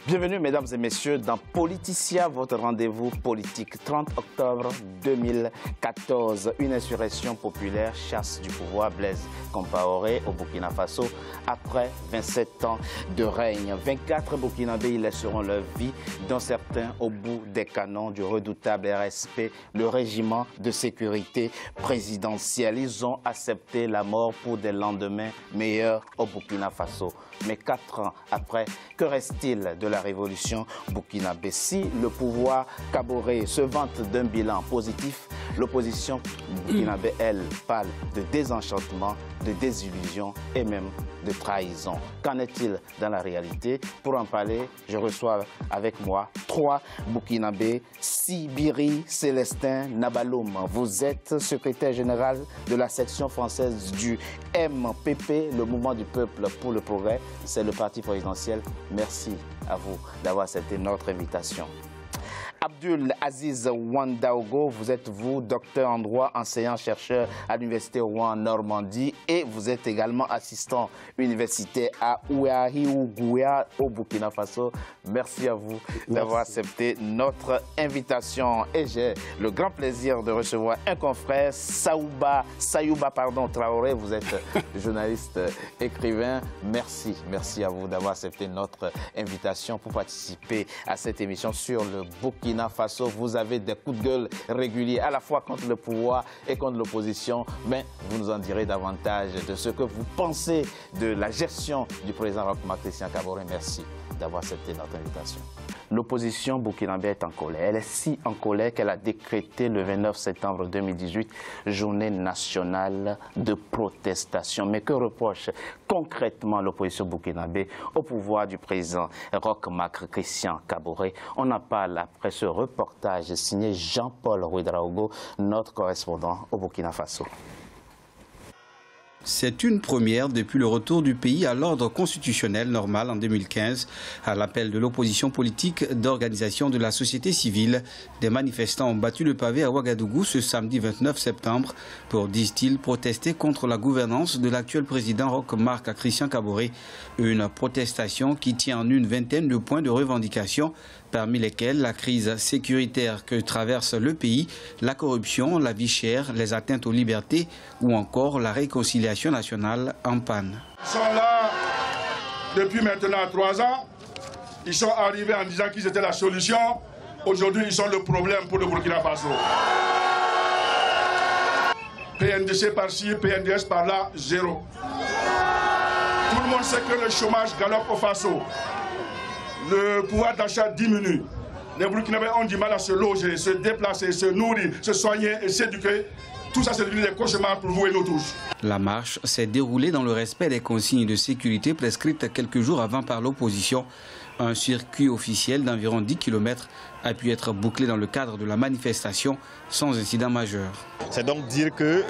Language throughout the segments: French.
Bienvenue, mesdames et messieurs, dans Politicia, votre rendez-vous politique. 30 octobre 2014, une insurrection populaire chasse du pouvoir Blaise Compaoré au Burkina Faso après 27 ans de règne. 24 Burkinabés y laisseront leur vie, dont certains au bout des canons du redoutable RSP, le régiment de sécurité présidentielle. Ils ont accepté la mort pour des lendemains meilleurs au Burkina Faso. Mais 4 ans après, que reste-t-il de la révolution burkinabé? Si le pouvoir Kaboré se vante d'un bilan positif, l'opposition burkinabé, elle, parle de désenchantement, de désillusion et même de trahison. Qu'en est-il dans la réalité? Pour en parler, je reçois avec moi 3 burkinabés. Sibiri Célestin Nabaloum, vous êtes secrétaire général de la section française du MPP, le Mouvement du Peuple pour le Progrès. C'est le parti présidentiel. Merci à vous d'avoir accepté notre invitation. Abdul Aziz Wandaogo, vous êtes docteur en droit, enseignant-chercheur à l'Université Rouen-Normandie et vous êtes également assistant universitaire à Ouahiougouya au Burkina Faso. Merci à vous d'avoir accepté notre invitation. Et j'ai le grand plaisir de recevoir un confrère, Sayouba Traoré. Vous êtes journaliste, écrivain. Merci à vous d'avoir accepté notre invitation pour participer à cette émission sur le Burkina Faso. Vous avez des coups de gueule réguliers à la fois contre le pouvoir et contre l'opposition, mais vous nous en direz davantage de ce que vous pensez de la gestion du président Roch Marc Christian Kaboré. Merci d'avoir accepté notre invitation. L'opposition burkinabé est en colère. Elle est si en colère qu'elle a décrété le 29 septembre 2018 journée nationale de protestation. Mais que reproche concrètement l'opposition burkinabé au pouvoir du président Roch Marc Christian Kaboré? On en parle après ce reportage signé Jean-Paul Ouedraogo, notre correspondant au Burkina Faso. C'est une première depuis le retour du pays à l'ordre constitutionnel normal en 2015. À l'appel de l'opposition politique, d'organisation de la société civile, des manifestants ont battu le pavé à Ouagadougou ce samedi 29 septembre pour, disent-ils, protester contre la gouvernance de l'actuel président Roch Marc Christian Kaboré. Une protestation qui tient en une vingtaine de points de revendication, parmi lesquels la crise sécuritaire que traverse le pays, la corruption, la vie chère, les atteintes aux libertés ou encore la réconciliation nationale en panne. Ils sont là depuis maintenant 3 ans. Ils sont arrivés en disant qu'ils étaient la solution. Aujourd'hui, ils sont le problème pour le Burkina Faso. PNDC par-ci, PNDS par-là, 0. Tout le monde sait que le chômage galope au Faso. Le pouvoir d'achat diminue. Les Burkinabés ont du mal à se loger, se déplacer, se nourrir, se soigner et s'éduquer. Tout ça, c'est devenu des cauchemars pour vous et nous tous. La marche s'est déroulée dans le respect des consignes de sécurité prescrites quelques jours avant par l'opposition. Un circuit officiel d'environ 10 km a pu être bouclé dans le cadre de la manifestation sans incident majeur. C'est donc dire que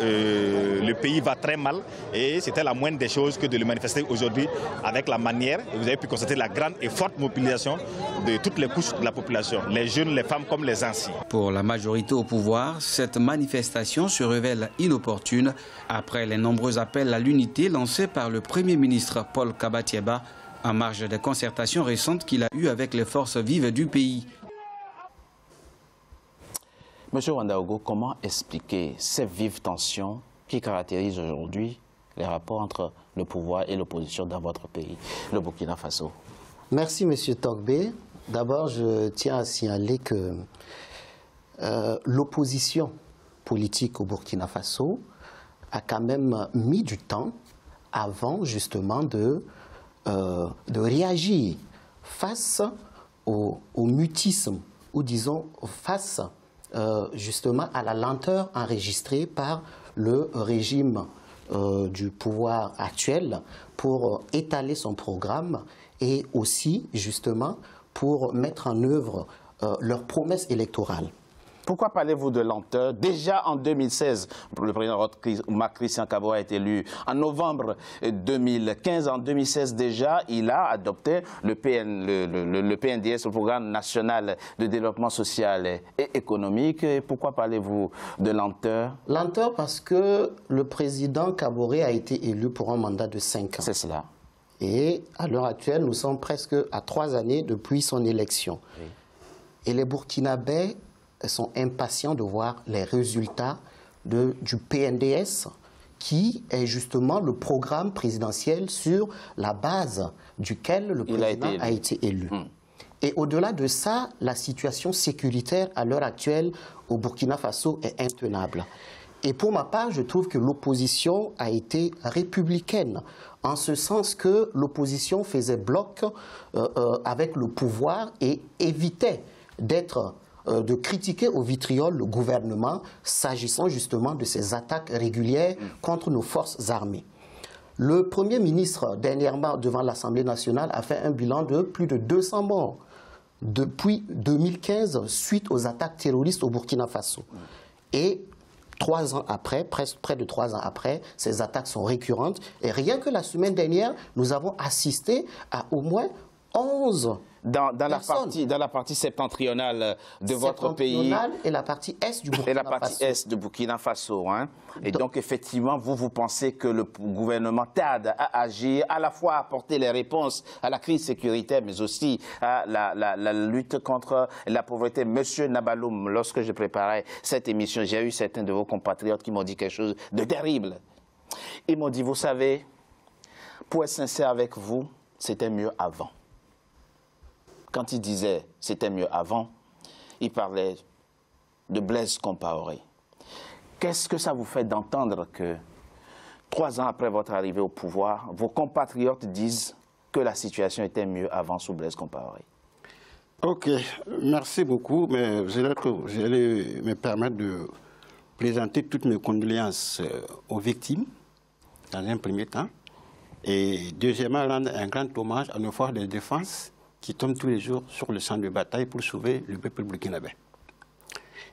le pays va très mal et c'était la moindre des choses que de le manifester aujourd'hui avec la manière. Et vous avez pu constater la grande et forte mobilisation de toutes les couches de la population, les jeunes, les femmes comme les anciens. Pour la majorité au pouvoir, cette manifestation se révèle inopportune après les nombreux appels à l'unité lancés par le Premier ministre Paul Kabatieba en marge des concertations récentes qu'il a eues avec les forces vives du pays. Monsieur Wandaogo, comment expliquer ces vives tensions qui caractérisent aujourd'hui les rapports entre le pouvoir et l'opposition dans votre pays, le Burkina Faso? Merci, Monsieur Togbé. D'abord, je tiens à signaler que l'opposition politique au Burkina Faso a quand même mis du temps avant justement de réagir face au mutisme, ou disons face justement à la lenteur enregistrée par le régime du pouvoir actuel pour étaler son programme et aussi justement pour mettre en œuvre leurs promesses électorales. Pourquoi parlez-vous de lenteur? Déjà en 2016, le président Roch Marc Christian Kaboré a été élu en novembre 2015. En 2016 déjà, il a adopté le PNDS, le Programme national de développement social et économique. Et pourquoi parlez-vous de lenteur? Lenteur parce que le président Kaboré a été élu pour un mandat de 5 ans. C'est cela. Et à l'heure actuelle, nous sommes presque à 3 années depuis son élection. Oui. Et les Burkinabés sont impatients de voir les résultats du PNDS, qui est justement le programme présidentiel sur la base duquel le président a été élu. Et au-delà de ça, la situation sécuritaire à l'heure actuelle au Burkina Faso est intenable. Et pour ma part, je trouve que l'opposition a été républicaine, en ce sens que l'opposition faisait bloc avec le pouvoir et évitait de critiquer au vitriol le gouvernement s'agissant justement de ces attaques régulières contre nos forces armées. Le Premier ministre, dernièrement devant l'Assemblée nationale, a fait un bilan de plus de 200 morts depuis 2015 suite aux attaques terroristes au Burkina Faso. Et 3 ans après, presque près de 3 ans après, ces attaques sont récurrentes. Et rien que la semaine dernière, nous avons assisté à au moins 11 dans la partie septentrionale de votre pays. Et la partie est du Burkina Faso. Et la partie est de Burkina Faso. Hein. Et donc, effectivement, vous pensez que le gouvernement tarde à agir, à la fois à apporter les réponses à la crise sécuritaire, mais aussi à la lutte contre la pauvreté. Monsieur Nabaloum, lorsque je préparais cette émission, j'ai eu certains de vos compatriotes qui m'ont dit quelque chose de terrible. Ils m'ont dit, vous savez, pour être sincère avec vous, c'était mieux avant. Quand il disait « c'était mieux avant », il parlait de Blaise Compaoré. Qu'est-ce que ça vous fait d'entendre que 3 ans après votre arrivée au pouvoir, vos compatriotes disent que la situation était mieux avant sous Blaise Compaoré? Ok, merci beaucoup, mais vous allez me permettre de présenter toutes mes condoléances aux victimes, dans un premier temps, et deuxièmement, rendre un grand hommage à nos forces de défense qui tombent tous les jours sur le champ de bataille pour sauver le peuple burkinabé.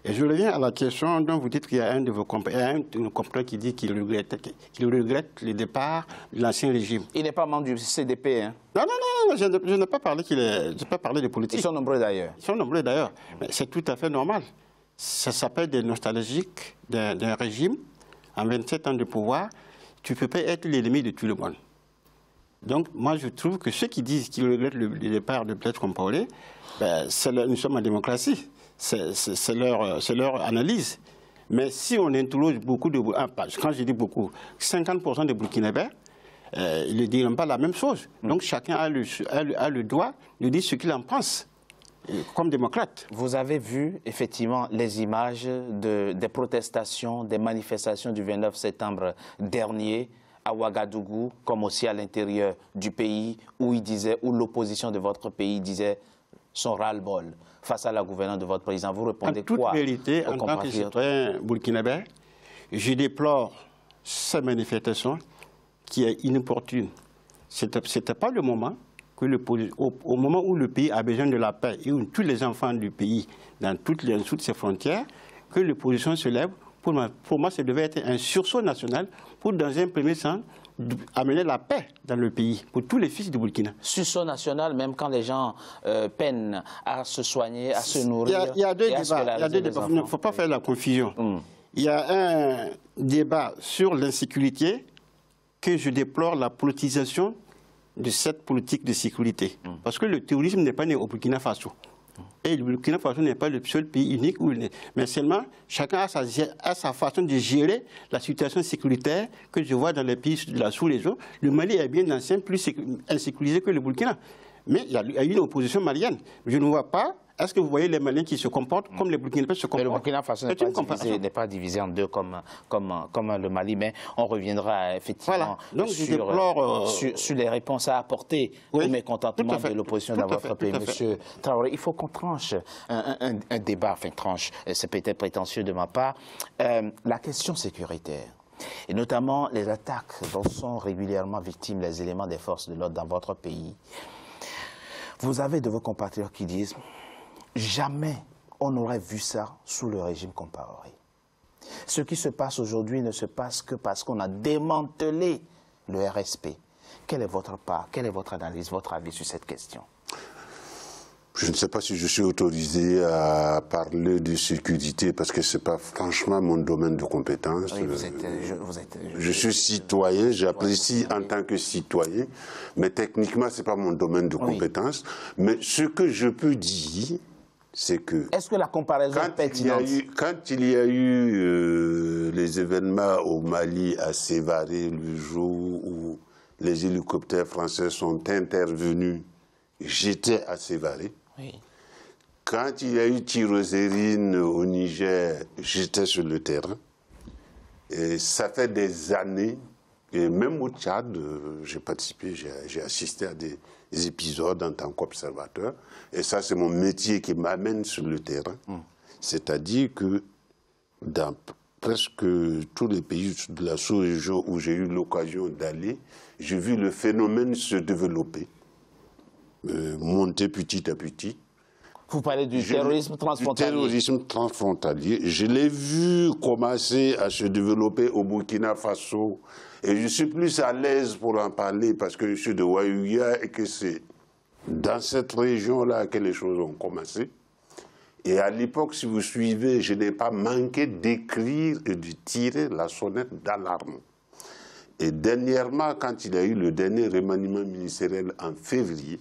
Et je reviens à la question dont vous dites qu'il y a un de vos compatriotes qui dit qu'il regrette le départ de l'ancien régime. Il n'est pas membre du CDP, hein? Non, je n'ai pas parlé de politique. Ils sont nombreux d'ailleurs. Ils sont nombreux d'ailleurs. Mais c'est tout à fait normal. Ça s'appelle des nostalgiques d'un régime. En 27 ans de pouvoir, tu ne peux pas être l'ennemi de tout le monde. Donc, moi, je trouve que ceux qui disent qu'ils regrettent le départ de Blaise Compaoré, nous sommes en démocratie. C'est leur analyse. Mais si on interroge beaucoup de... Quand je dis beaucoup, 50% des Burkinabés, ils ne diront pas la même chose. Donc, chacun a le droit de dire ce qu'il en pense, comme démocrate. Vous avez vu, effectivement, les images des protestations, des manifestations du 29 septembre dernier, à Ouagadougou, comme aussi à l'intérieur du pays, où l'opposition de votre pays disait son ras-le-bol face à la gouvernance de votre président. Vous répondez quoi? En toute vérité, en tant que citoyen burkinabé, je déplore ces manifestations qui est inopportune. Ce n'était pas le moment au moment où le pays a besoin de la paix et où tous les enfants du pays, dans toutes ses frontières, que l'opposition se lève. Pour moi, ça devait être un sursaut national pour, dans un premier temps, amener la paix dans le pays, pour tous les fils du Burkina. Sursaut national, même quand les gens peinent à se soigner, à se nourrir. Il y a deux débats. Il ne faut pas faire la confusion. Il y a un débat sur l'insécurité que je déplore la politisation de cette politique de sécurité. Parce que le terrorisme n'est pas né au Burkina Faso. Et le Burkina Faso n'est pas le seul pays unique où il est. Mais seulement, chacun a sa façon de gérer la situation sécuritaire que je vois dans les pays de la sous-région. Le Mali est bien ancien, plus insécurisé que le Burkina. Mais il y a eu une opposition malienne. Je ne vois pas. Est-ce que vous voyez les Maliens qui se comportent comme les Burkinabés se comportent? Mais le Burkina Faso n'est pas divisé en deux comme le Mali, mais on reviendra effectivement sur les réponses à apporter au mécontentement de l'opposition dans votre pays. Monsieur Traoré, il faut qu'on tranche un débat, enfin tranche, c'est peut-être prétentieux de ma part, la question sécuritaire. Et notamment les attaques dont sont régulièrement victimes les éléments des forces de l'ordre dans votre pays. Vous avez de vos compatriotes qui disent jamais on n'aurait vu ça sous le régime Compaoré. Ce qui se passe aujourd'hui ne se passe que parce qu'on a démantelé le RSP. Quelle est votre part, quelle est votre analyse, votre avis sur cette question? Je ne sais pas si je suis autorisé à parler de sécurité parce que ce n'est pas franchement mon domaine de compétence. Oui, je suis citoyen, j'apprécie en tant que citoyen, mais techniquement, ce n'est pas mon domaine de compétence. Mais ce que je peux dire, c'est que... Est-ce que la comparaison est pertinente? Quand il y a eu les événements au Mali à Sévaré, le jour où les hélicoptères français sont intervenus, j'étais à Sévaré. Oui. Quand il y a eu tyrosérine au Niger, j'étais sur le terrain. Et ça fait des années, et même au Tchad, j'ai participé, j'ai assisté à des épisodes en tant qu'observateur. Et ça, c'est mon métier qui m'amène sur le terrain. C'est-à-dire que dans presque tous les pays de la sous-région où j'ai eu l'occasion d'aller, j'ai vu le phénomène se développer. Monter petit à petit. Vous parlez du terrorisme transfrontalier. Du terrorisme transfrontalier. Je l'ai vu commencer à se développer au Burkina Faso. Et je suis plus à l'aise pour en parler parce que je suis de Ouaouia et que c'est dans cette région-là que les choses ont commencé. Et à l'époque, si vous suivez, je n'ai pas manqué d'écrire et de tirer la sonnette d'alarme. Et dernièrement, quand il y a eu le dernier remaniement ministériel en février,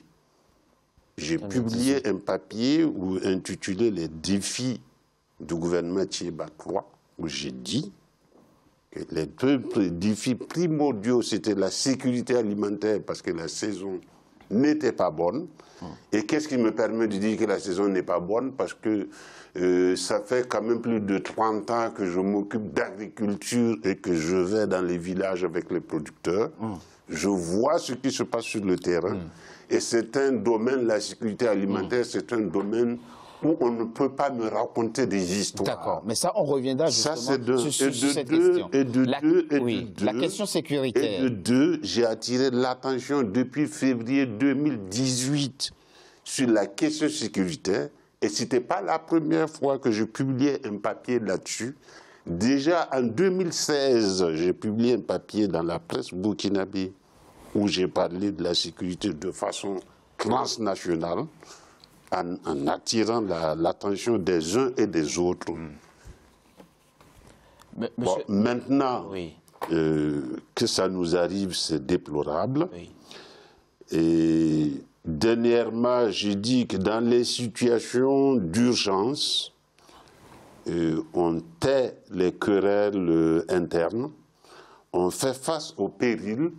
j'ai publié un papier intitulé « Les défis du gouvernement Thiéba III » où j'ai dit que les deux défis primordiaux, c'était la sécurité alimentaire parce que la saison n'était pas bonne. Et qu'est-ce qui me permet de dire que la saison n'est pas bonne? Parce que ça fait quand même plus de 30 ans que je m'occupe d'agriculture et que je vais dans les villages avec les producteurs. Je vois ce qui se passe sur le terrain. Et c'est un domaine, la sécurité alimentaire, c'est un domaine où on ne peut pas me raconter des histoires. D'accord, mais ça, on reviendra justement sur cette question. La question sécuritaire. Et de deux, j'ai attiré l'attention depuis février 2018 sur la question sécuritaire. Et ce n'était pas la première fois que je publiais un papier là-dessus. Déjà en 2016, j'ai publié un papier dans la presse burkinabé où j'ai parlé de la sécurité de façon transnationale, en attirant l'attention des uns et des autres. Bon, maintenant que ça nous arrive, c'est déplorable. Et dernièrement, j'ai dit que dans les situations d'urgence, on tait les querelles internes, on fait face au péril.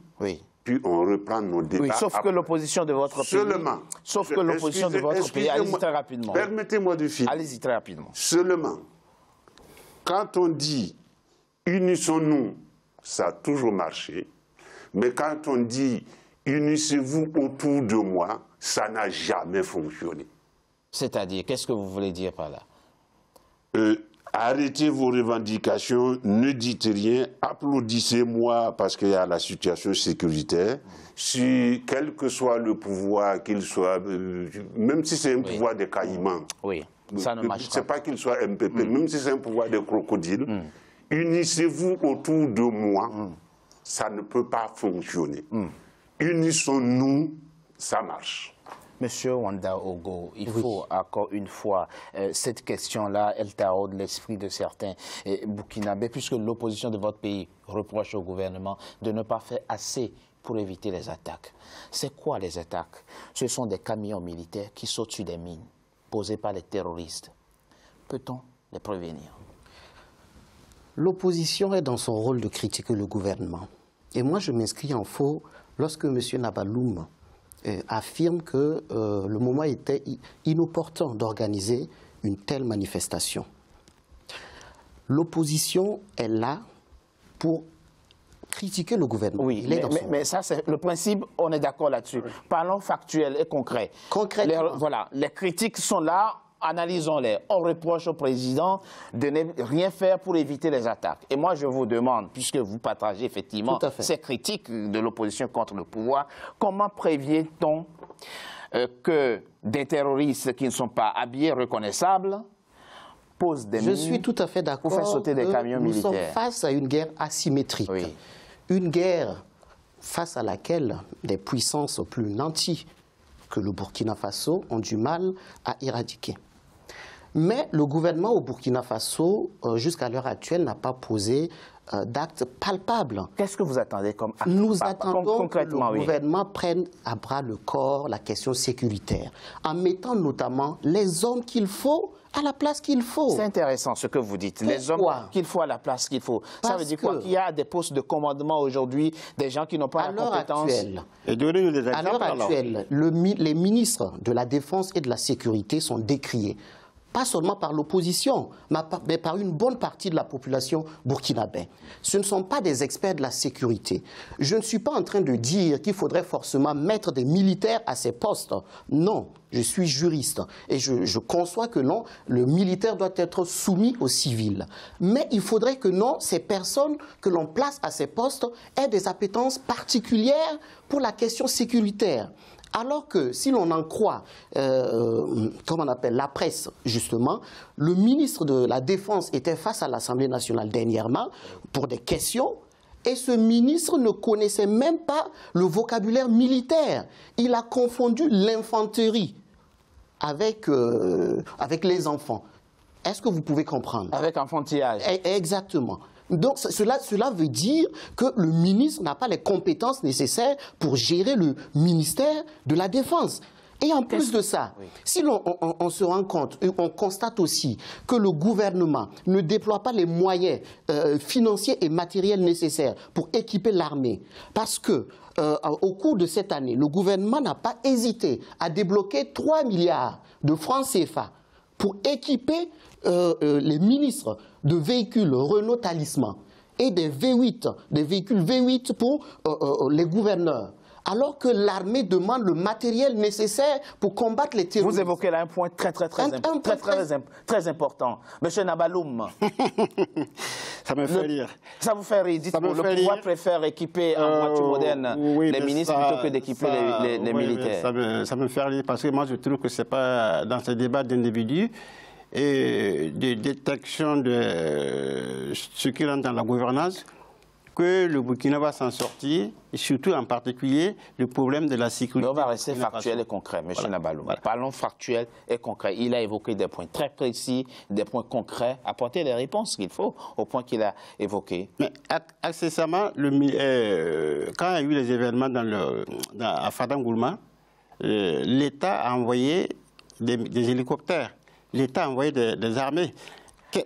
Puis on reprend nos débats. Oui, sauf que l'opposition de votre pays... Seulement. Sauf que l'opposition de votre pays... Allez-y très rapidement. Permettez-moi de finir. Allez-y très rapidement. Seulement, quand on dit « unissons-nous », ça a toujours marché. Mais quand on dit « unissez-vous autour de moi », ça n'a jamais fonctionné. C'est-à-dire, qu'est-ce que vous voulez dire par là? Arrêtez vos revendications, ne dites rien, applaudissez-moi parce qu'il y a la situation sécuritaire. Si, quel que soit le pouvoir, qu'il soit, même si c'est un pouvoir de caïmans, ça ne marche pas. C'est pas qu'il soit MPP, même si c'est un pouvoir de crocodile, unissez-vous autour de moi, ça ne peut pas fonctionner. Unissons-nous, ça marche. Monsieur Wanda Ogo, il faut encore une fois, cette question-là, elle taraude l'esprit de certains Burkinabés, puisque l'opposition de votre pays reproche au gouvernement de ne pas faire assez pour éviter les attaques. C'est quoi les attaques? Ce sont des camions militaires qui sautent sur des mines posées par les terroristes. Peut-on les prévenir? L'opposition est dans son rôle de critiquer le gouvernement. Et moi, je m'inscris en faux lorsque M. Nabaloum affirme que le moment était inopportun d'organiser une telle manifestation. L'opposition est là pour critiquer le gouvernement. Oui, mais ça, c'est le principe, on est d'accord là-dessus. Parlons factuel et concret. Concrètement. Voilà, les critiques sont là, analysons-les. On reproche au président de ne rien faire pour éviter les attaques. Et moi, je vous demande, puisque vous partagez effectivement ces critiques de l'opposition contre le pouvoir, comment prévient-on que des terroristes qui ne sont pas habillés, reconnaissables, posent des mines? Je suis tout à fait d'accord. Pour faire sauter des camions militaires. Nous sommes face à une guerre asymétrique. Une guerre face à laquelle des puissances plus nanties que le Burkina Faso ont du mal à éradiquer. Mais le gouvernement au Burkina Faso, jusqu'à l'heure actuelle, n'a pas posé d'actes palpables. Qu'est-ce que vous attendez comme acte? Nous attendons que le gouvernement prenne à bras le corps la question sécuritaire, en mettant notamment les hommes qu'il faut à la place qu'il faut. C'est intéressant ce que vous dites. Pourquoi? Les hommes qu'il faut à la place qu'il faut. Ça veut dire quoi? Qu'il y a des postes de commandement aujourd'hui, des gens qui n'ont pas la compétence. À l'heure actuelle, les ministres de la Défense et de la Sécurité sont décriés. Pas seulement par l'opposition, mais par une bonne partie de la population burkinabé. Ce ne sont pas des experts de la sécurité. Je ne suis pas en train de dire qu'il faudrait forcément mettre des militaires à ces postes. Non, je suis juriste et je conçois que non, le militaire doit être soumis aux civils. Mais il faudrait que non, ces personnes que l'on place à ces postes aient des appétences particulières pour la question sécuritaire. Alors que, si l'on en croit, comment on appelle, la presse, justement, le ministre de la Défense était face à l'Assemblée nationale dernièrement pour des questions, et ce ministre ne connaissait même pas le vocabulaire militaire. Il a confondu l'infanterie avec les enfants. Est-ce que vous pouvez comprendre? Avec enfantillage. Exactement. Donc cela veut dire que le ministre n'a pas les compétences nécessaires pour gérer le ministère de la Défense. Et en plus de ça, si on se rend compte, on constate aussi que le gouvernement ne déploie pas les moyens financiers et matériels nécessaires pour équiper l'armée, parce que au cours de cette année, le gouvernement n'a pas hésité à débloquer 3 milliards de francs CFA pour équiper les ministres de véhicules Renault Talisman et des V8, des véhicules V8 pour les gouverneurs. Alors que l'armée demande le matériel nécessaire pour combattre les terroristes. Vous évoquez là un point très important. Monsieur Nabaloum. Ça me fait rire. Ça vous fait rire. Dites-vous, le pouvoir préfère équiper en voiture moderne les ministres plutôt que d'équiper les militaires. Ça me fait rire parce que moi je trouve que ce n'est pas dans ce débat d'individus et de détection de ce qui rentre dans la gouvernance que le Burkina va s'en sortir, et surtout en particulier le problème de la sécurité. Mais on va rester factuel et concret, M. Nabaloum. Parlons factuel et concret. Il a évoqué des points très précis, des points concrets, apporter les réponses qu'il faut aux points qu'il a évoqués. Mais accessoirement, quand il y a eu les événements à Fadangoulma, l'État a envoyé des hélicoptères, l'État a envoyé des armées.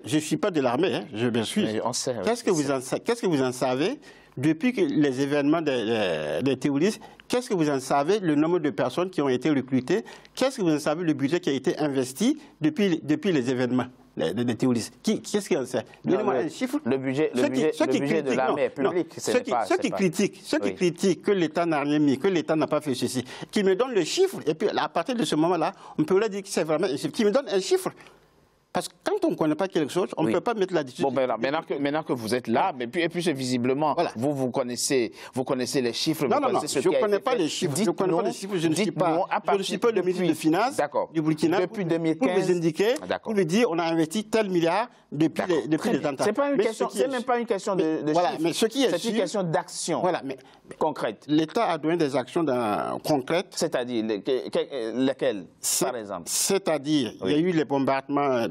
Je ne suis pas de l'armée, hein, je me suis. Qu'est-ce que vous en savez depuis que les événements des terroristes? Qu'est-ce que vous en savez le nombre de personnes qui ont été recrutées? Qu'est-ce que vous en savez le budget qui a été investi depuis les événements des terroristes? Qu'est-ce qu'il en sait? Donnez-moi un chiffre. Le budget de l'armée est public. Ceux qui critiquent que l'État n'a rien mis, que l'État n'a pas fait ceci, qui me donnent le chiffre, et puis à partir de ce moment-là, on peut leur dire que c'est vraiment un chiffre. Qui me donne un chiffre. Parce que quand on ne connaît pas quelque chose, on ne peut pas mettre la discussion. Bon, maintenant que vous êtes là, et puis visiblement, voilà. vous connaissez les chiffres. Non, je ne connais pas les chiffres. Je ne suis pas le ministre des Finances du Burkina depuis 2015, pour vous indiquer, pour lui dire on a investi tel milliard depuis les attentats. Ce n'est même pas une question de chiffres, c'est une question d'action concrète. L'État a donné des actions concrètes. C'est-à-dire, lesquelles, par exemple? C'est-à-dire, il y a eu les bombardements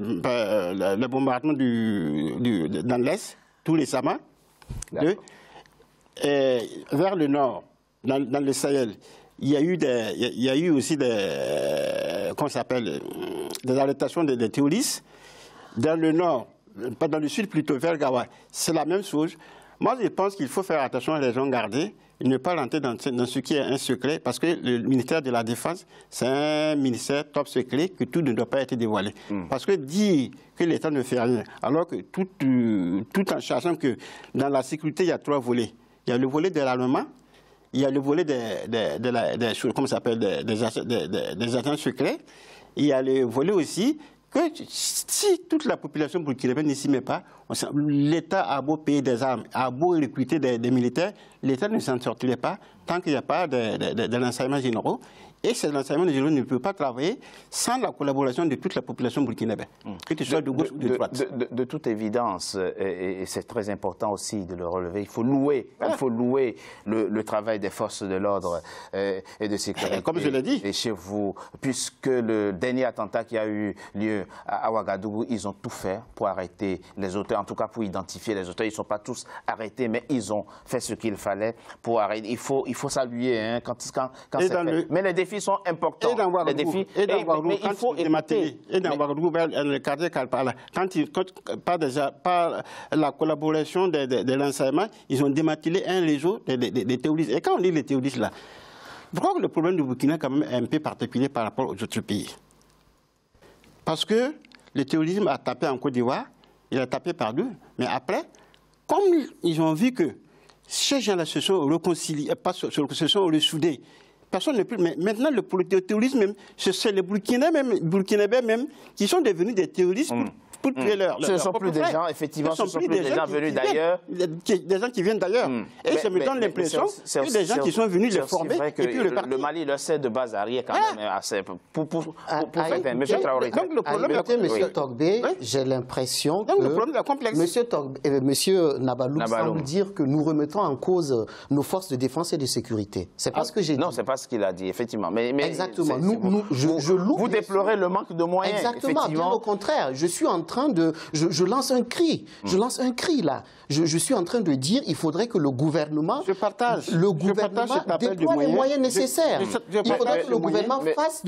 dans l'Est, tout récemment, vers le nord, dans le Sahel. Il y a eu aussi des arrestations des terroristes. Dans le nord, pas dans le sud plutôt, vers Gawa. C'est la même chose. Moi, je pense qu'il faut faire attention à les gens gardés et ne pas rentrer dans ce qui est un secret, parce que le ministère de la Défense, c'est un ministère top secret, que tout ne doit pas être dévoilé. Parce que dire que l'État ne fait rien, alors que tout en sachant que dans la sécurité, il y a 3 volets. Il y a le volet de l'armement, il y a le volet des agents secrets, il y a le volet aussi que si toute la population burkinabé ne s'y met pas, l'État a beau payer des armes, a beau recruter des militaires, l'État ne s'en sortirait pas tant qu'il n'y a pas de renseignements généraux. Et ces renseignements généraux ne peuvent pas travailler sans la collaboration de toute la population burkinabé, que tu sois de gauche ou de droite. De toute évidence, et c'est très important aussi de le relever, il faut louer le travail des forces de l'ordre et de sécurité. Comme je l'ai dit. Et chez vous, puisque le dernier attentat qui a eu lieu à Ouagadougou, ils ont tout fait pour arrêter les auteurs, en tout cas pour identifier les auteurs. Ils ne sont pas tous arrêtés, mais ils ont fait ce qu'il fallait pour arrêter. Il faut saluer hein, quand c'est fait. Mais les défis sont importants. Et dans Ouagadougou, le quartier Kalpala, quand par la collaboration des renseignements, ils ont démantelé un réseau des terroristes. Et quand on dit les terroristes là, je crois que le problème du Burkina est quand même un peu particulier par rapport aux autres pays. Parce que le terrorisme a tapé en Côte d'Ivoire, il a tapé par deux, mais après, comme ils ont vu que ces gens-là se sont réconciliés, se sont ressoudés, personne ne peut. Mais maintenant, le terrorisme, c'est les Burkinabés même qui sont devenus des terroristes pour tuer leur ce ne sont plus des gens, effectivement, ce ne sont plus des gens venus d'ailleurs. Des gens qui viennent d'ailleurs. Et ça me donne l'impression que des gens qui sont venus les former et puis repartir. Le Mali leur sert de base arrière quand même assez pour certains. Monsieur Traoré. Donc le problème, Monsieur Togbé, j'ai l'impression que Monsieur Nabalou semble dire que nous remettons en cause nos forces de défense et de sécurité. C'est pas ce que j'ai dit. Non, c'est pas ce qu'il a dit, effectivement. Mais exactement. Vous déplorez le manque de moyens. Exactement. Bien au contraire. Je suis en train de... Je lance un cri. Je lance un cri, là. Je suis en train de dire qu'il faudrait que le gouvernement... Le gouvernement déploie les moyens nécessaires. Il faudrait que le gouvernement fasse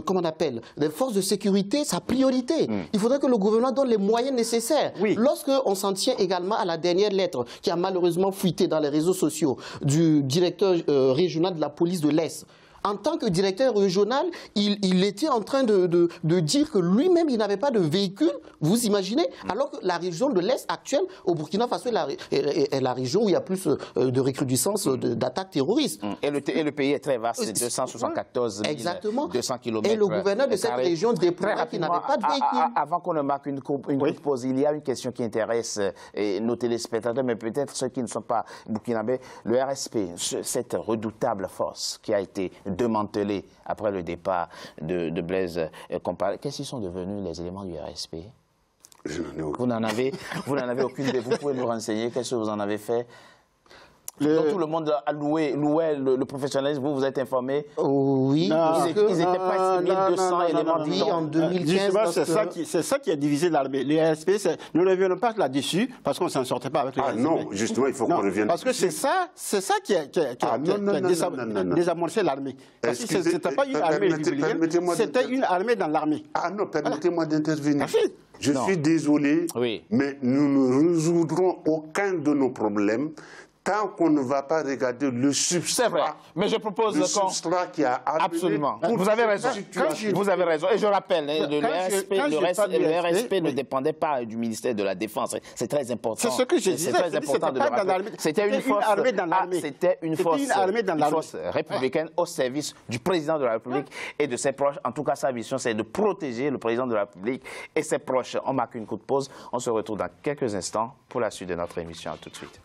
comment on appelle, des forces de sécurité sa priorité. Il faudrait que le gouvernement donne les moyens nécessaires. Lorsqu'on s'en tient également à la dernière lettre qui a malheureusement fuité dans les réseaux sociaux du directeur régional de la police de l'Est, en tant que directeur régional, il était en train de dire que lui-même, il n'avait pas de véhicule, vous imaginez, alors que la région de l'Est actuelle, au Burkina Faso, est la région où il y a plus de recrudescence d'attaques terroristes. Et le pays est très vaste, c'est 274 200 km. Et le gouverneur de cette région déplorait qu'il n'avait pas de véhicule. Avant qu'on ne marque une courte pause, il y a une question qui intéresse nos téléspectateurs, mais peut-être ceux qui ne sont pas burkinabés. Le RSP, cette redoutable force qui a été démantelés après le départ de Blaise Compaoré. Qu'est-ce qu'ils sont devenus les éléments du RSP? Vous n'en avez aucune idée. Vous pouvez nous renseigner. Qu'est-ce que vous en avez fait? Donc tout le monde a loué le professionnalisme. Vous êtes informé? Oui. Ils étaient presque 1200 éléments de vie en 2015. C'est ça qui a divisé l'armée. Les RSP, nous ne revenons pas là-dessus parce qu'on ne s'en sortait pas avec les RSP. Non, justement, il faut qu'on revienne. Parce que c'est ça qui a désamorcé l'armée. Parce que ce n'était pas une armée républicaine, c'était une armée dans l'armée. Ah non, permettez-moi d'intervenir. Je suis désolé, mais nous ne résoudrons aucun de nos problèmes tant qu'on ne va pas regarder le substrat. C'est vrai, mais je propose le substrat qui a amené... Absolument. Vous avez raison. Vous avez raison. Et je rappelle, le RSP ne dépendait pas du ministère de la Défense. C'est très important. C'est ce que je disais. C'est très important de le rappeler. C'était une force armée dans l'armée. C'était une force républicaine au service du président de la République et de ses proches. En tout cas, sa mission, c'est de protéger le président de la République et ses proches. On marque une courte pause. On se retrouve dans quelques instants pour la suite de notre émission. À tout de suite.